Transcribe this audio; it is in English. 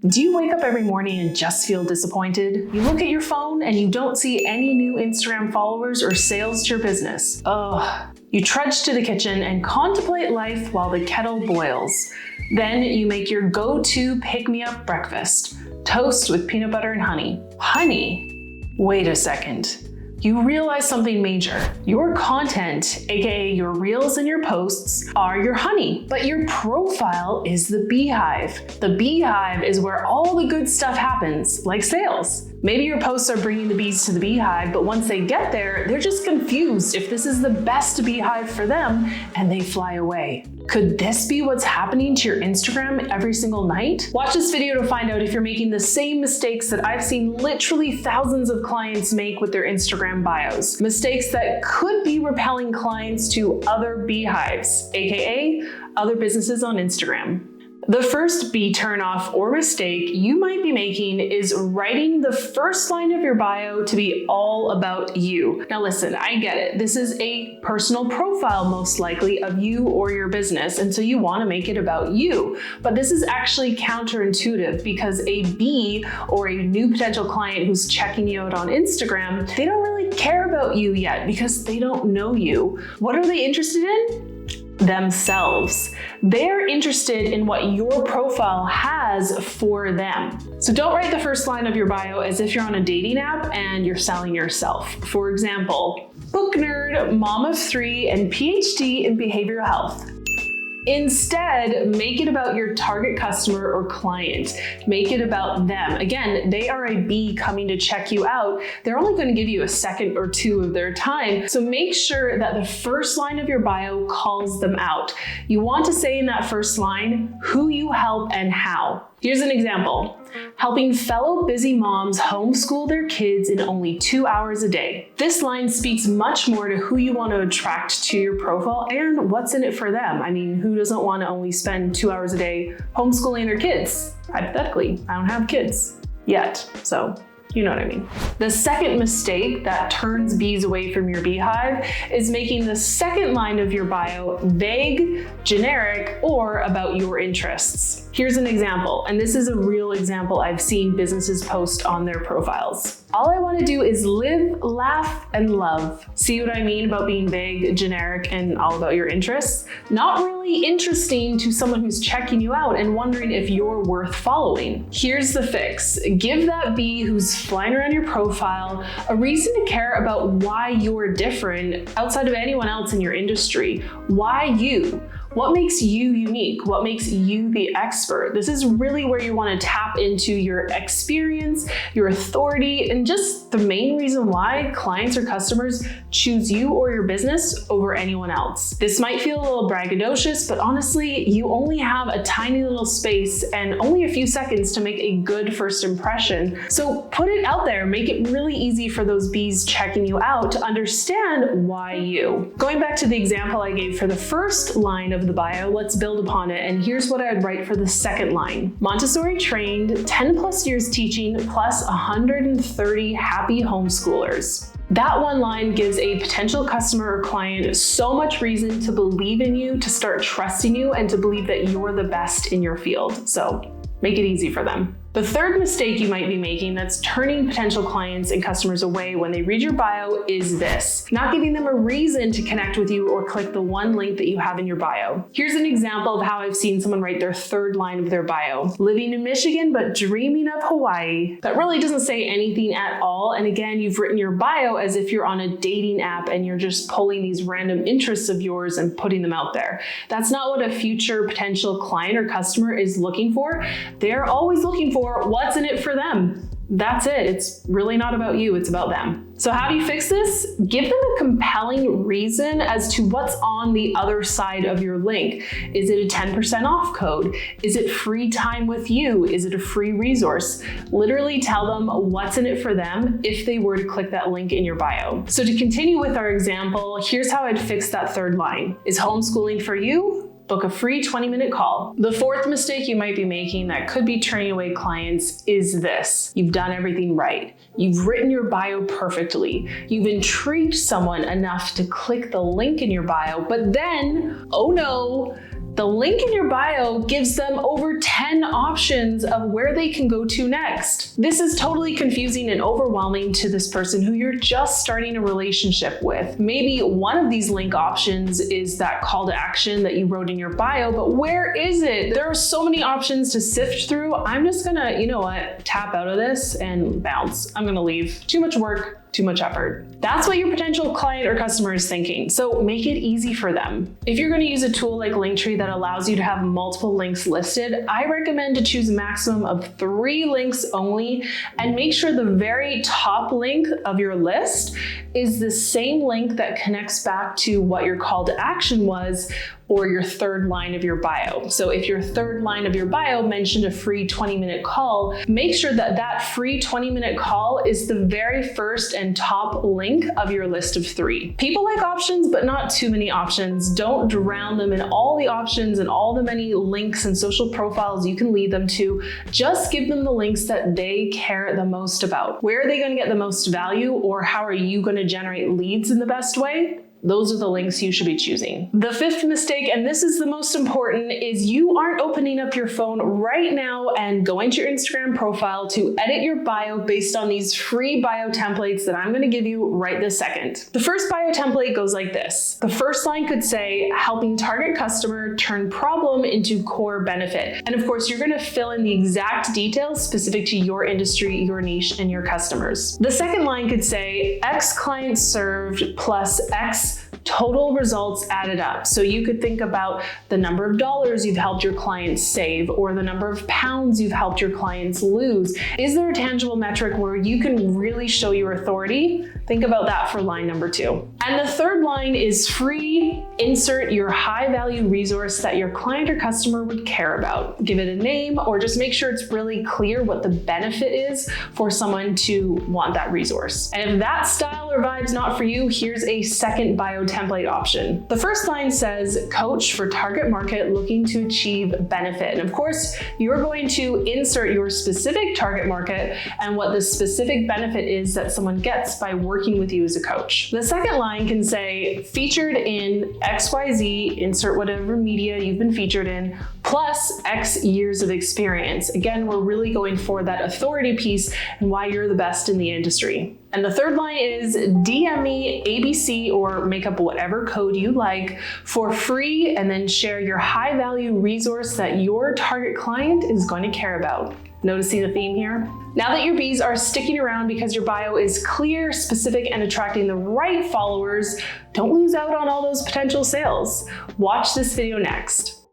Do you wake up every morning and just feel disappointed? You look at your phone and you don't see any new Instagram followers or sales to your business. Ugh. You trudge to the kitchen and contemplate life while the kettle boils. Then you make your go-to pick-me-up breakfast, toast with peanut butter and honey. Honey? Wait a second. You realize something major. Your content, aka your reels and your posts, are your honey, but your profile is the beehive. The beehive is where all the good stuff happens, like sales. Maybe your posts are bringing the bees to the beehive, but once they get there, they're just confused if this is the best beehive for them, and they fly away. Could this be what's happening to your Instagram every single night? Watch this video to find out if you're making the same mistakes that I've seen literally thousands of clients make with their Instagram bios. Mistakes that could be repelling clients to other beehives, aka other businesses on Instagram. The first bee turnoff or mistake you might be making is writing the first line of your bio to be all about you. Now listen, I get it. This is a personal profile most likely of you or your business, and so you want to make it about you. But this is actually counterintuitive because a bee or a new potential client who's checking you out on Instagram, they don't really care about you yet because they don't know you. What are they interested in? Themselves. They're interested in what your profile has for them. So don't write the first line of your bio as if you're on a dating app and you're selling yourself. For example, book nerd, mom of 3, and PhD in behavioral health. Instead, make it about your target customer or client. Make it about them. Again, they are a bee coming to check you out. They're only going to give you a second or two of their time. So make sure that the first line of your bio calls them out. You want to say in that first line who you help and how. Here's an example. Helping fellow busy moms homeschool their kids in only 2 hours a day. This line speaks much more to who you want to attract to your profile and what's in it for them. I mean, who doesn't want to only spend 2 hours a day homeschooling their kids? Hypothetically, I don't have kids yet, so you know what I mean. The second mistake that turns bees away from your beehive is making the second line of your bio vague, generic, or about your interests. Here's an example, and this is a real example I've seen businesses post on their profiles. All I want to do is live, laugh, and love. See what I mean about being vague, generic, and all about your interests? Not really interesting to someone who's checking you out and wondering if you're worth following. Here's the fix. Give that bee who's flying around your profile a reason to care about why you're different outside of anyone else in your industry. Why you? What makes you unique? What makes you the expert? This is really where you want to tap into your experience, your authority, and just the main reason why clients or customers choose you or your business over anyone else. This might feel a little braggadocious, but honestly, you only have a tiny little space and only a few seconds to make a good first impression. So put it out there, make it really easy for those bees checking you out to understand why you. Going back to the example I gave for the first line of the bio, let's build upon it. And here's what I'd write for the second line. Montessori trained, 10 plus years teaching, plus 130 happy homeschoolers. That one line gives a potential customer or client so much reason to believe in you, to start trusting you, and to believe that you're the best in your field. So make it easy for them. The third mistake you might be making that's turning potential clients and customers away when they read your bio is this: not giving them a reason to connect with you or click the one link that you have in your bio. Here's an example of how I've seen someone write their third line of their bio. Living in Michigan, but dreaming of Hawaii. That really doesn't say anything at all. And again, you've written your bio as if you're on a dating app and you're just pulling these random interests of yours and putting them out there. That's not what a future potential client or customer is looking for. They're always looking for what's in it for them. That's it. It's really not about you, it's about them. So how do you fix this? Give them a compelling reason as to what's on the other side of your link. Is it a 10% off code? Is it free time with you? Is it a free resource? Literally tell them what's in it for them if they were to click that link in your bio. So to continue with our example, here's how I'd fix that third line. Is homeschooling for you? Book a free 20-minute call. The fourth mistake you might be making that could be turning away clients is this: you've done everything right. You've written your bio perfectly. You've intrigued someone enough to click the link in your bio, but then, oh no, The link in your bio gives them over 10 options of where they can go to next. This is totally confusing and overwhelming to this person who you're just starting a relationship with. Maybe one of these link options is that call to action that you wrote in your bio, but where is it? There are so many options to sift through. I'm just gonna, you know what, tap out of this and bounce. I'm gonna leave. Too much work. Too much effort. That's what your potential client or customer is thinking, so make it easy for them. If you're going to use a tool like Linktree that allows you to have multiple links listed, I recommend to choose a maximum of 3 links only, and make sure the very top link of your list is the same link that connects back to what your call to action was, or your third line of your bio. So if your third line of your bio mentioned a free 20-minute call, make sure that that free 20-minute call is the very first and top link of your list of 3. People like options, but not too many options. Don't drown them in all the options and all the many links and social profiles you can lead them to. Just give them the links that they care the most about. Where are they going to get the most value, or how are you going to generate leads in the best way? Those are the links you should be choosing. The 5th mistake, and this is the most important, is you aren't opening up your phone right now and going to your Instagram profile to edit your bio based on these free bio templates that I'm gonna give you right this second. The first bio template goes like this. The first line could say, helping target customer turn problem into core benefit. And of course, you're gonna fill in the exact details specific to your industry, your niche, and your customers. The second line could say, X clients served plus X total results added up. So you could think about the number of dollars you've helped your clients save, or the number of pounds you've helped your clients lose. Is there a tangible metric where you can really show your authority? Think about that for line number 2. And the third line is free. Insert your high value resource that your client or customer would care about. Give it a name, or just make sure it's really clear what the benefit is for someone to want that resource. And if that style or vibe's not for you, here's a second bio template option. The first line says, coach for target market looking to achieve benefit. And of course, you're going to insert your specific target market and what the specific benefit is that someone gets by working with you as a coach. The second line can say, featured in XYZ, insert whatever media you've been featured in, plus X years of experience. Again, we're really going for that authority piece and why you're the best in the industry. And the third line is DM me ABC, or make up whatever code you like for free, and then share your high value resource that your target client is going to care about. Noticing the theme here? Now that your bees are sticking around because your bio is clear, specific, and attracting the right followers, don't lose out on all those potential sales. Watch this video next.